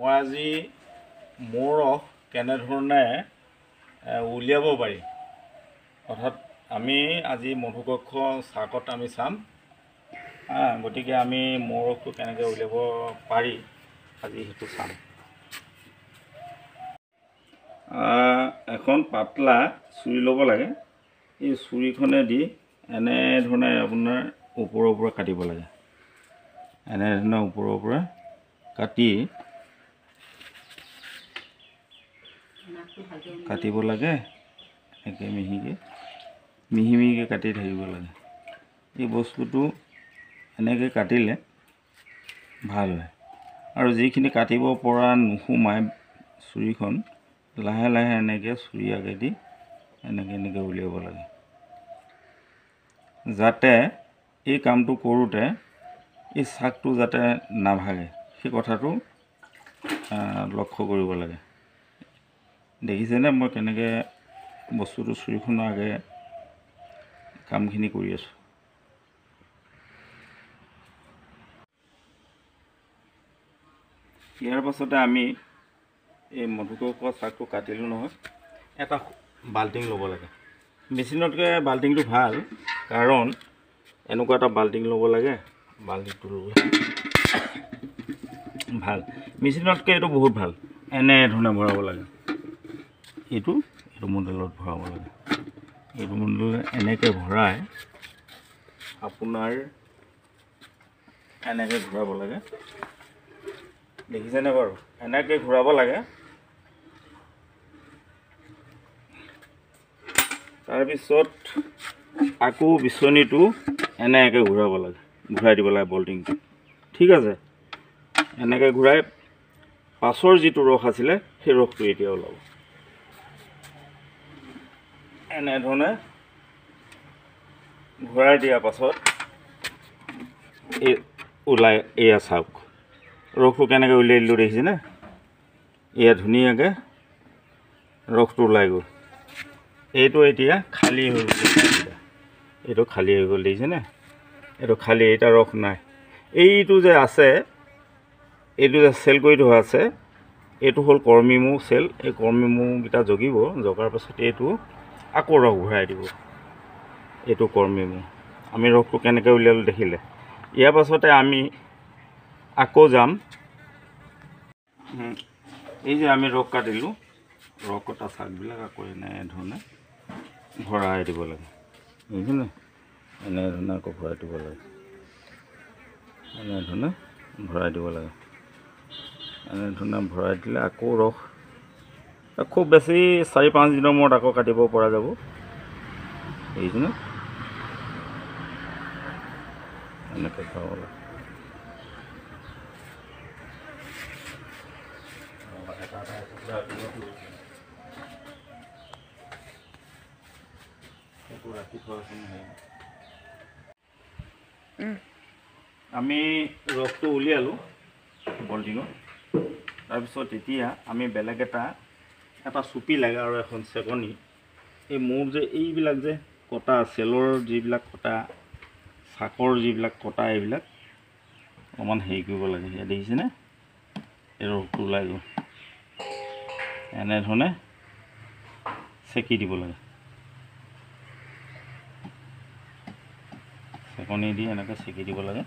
মই আজি মৌ ৰস কেনেধৰণে উলিয়াব পাৰি অৰ্থাৎ আমি আজি মধুকক্ষ চাকত আমি চাম। গতিকে আমি মৌ ৰসটো কেনেকৈ উলিয়াব পাৰি আজি সেইটো চাম। এখন পাতলা চুৰি ল'ব লাগে। এই চুৰিখনেদি এনেধৰণে আপোনাৰ ওপৰৰ পৰা কাটিব লাগে। এনেধৰণে ওপৰৰ পৰা কাটিব লাগে। এনেকৈ মিহি মিহিকৈ কাটি থাকিব লাগে। এই বস্তুটো এনেকৈ কাটিলে ভাল হয়। আৰু যিখিনি কাটিব পৰা নোসোমায় চুৰিখন লাহে লাহে এনেকৈ চুৰি আগেদি এনেকৈ উলিয়াব লাগে, যাতে এই কামটো কৰোঁতে এই চাকটো যাতে নাভাগে সেই কথাটো লক্ষ্য কৰিব লাগে। দেখিছেনে মই কেনেকৈ বস্তুটো চুৰিখনৰ আগে কামখিনি কৰি আছোঁ। ইয়াৰ পাছতে আমি এই মধুকক্ষ চাকটো কাটিলোঁ নহয়, এটা বাল্টিং ল'ব লাগে। মেচিনতকৈ বাল্টিংটো ভাল, কাৰণ এনেকুৱা এটা বাল্টিং ল'ব লাগে। বাল্টিংটো ল'লে ভাল, মেচিনতকৈ এইটো বহুত ভাল। এনেধৰণে ভৰাব লাগে। এইটো মডেলত ভৰাব লাগে। এইটো মডেলত এনেকৈ ভৰাই আপোনাৰ এনেকৈ ঘূৰাব লাগে। দেখিছেনে বাৰু? এনেকৈ ঘূৰাব লাগে। তাৰপিছত আকৌ বিচনীটো এনেকৈ ঘূৰাব লাগে, ঘূৰাই দিব লাগে বল্টিংটো। ঠিক আছে, এনেকৈ ঘূৰাই পাছৰ যিটো ৰস আছিলে সেই ৰসটো এতিয়া ওলাব। এনেধৰণে ঘূৰাই দিয়াৰ পাছত এই ওলাই, এয়া চাওক ৰসটো কেনেকৈ উলিয়াই দিলোঁ, দেখিছেনে? এয়া ধুনীয়াকৈ ৰসটো ওলাই গ'ল। এইটো এতিয়া খালী হৈ গ'ল। এইটো খালী হৈ গ'ল, দেখিছেনে? এইটো খালী, এটা ৰস নাই। এইটো যে আছে, এইটো যে চেল কৰি থোৱা আছে, এইটো হ'ল কৰ্মী মৌ চেল। এই কৰ্মী মৌকেইটা জগিব, জগাৰ পাছত এইটো আকৌ ৰস ঘূৰাই দিব। এইটো কৰ্মী মৌ। আমি ৰসটো কেনেকৈ উলিয়ালোঁ দেখিলে। ইয়াৰ পাছতে আমি আকৌ যাম। এই যে আমি ৰস কাটিলোঁ, ৰস কটা চাকবিলাক আকৌ এনেধৰণে ভৰাই দিব লাগে। বুজিছেনে? এনেধৰণে আকৌ ভৰাই দিব লাগে। এনেধৰণে ভৰাই দিব লাগে। এনেধৰণে ভৰাই দিলে আকৌ ৰস খুব বেছি 4-5 দিনৰ মূৰত আকৌ কাটিব পৰা যাব। দেখিছেনে? এনেকৈ ভৰাব লাগে। আমি ৰসটো উলিয়ালোঁ বল্টিঙত। তাৰপিছত এতিয়া আমি বেলেগ এটা চুপি লাগে আৰু এখন চেকনি। এই মৌ যে এইবিলাক যে কটা, চেলৰ যিবিলাক কটা, চাকৰ যিবিলাক কটা, এইবিলাক অকণমান হেৰি কৰিব লাগে। সেয়া দেখিছেনে? এই ৰসটো ওলাই গ'ল। এনেধৰণে চেকি দিব লাগে। চেকনি দি এনেকৈ চেকি দিব লাগে।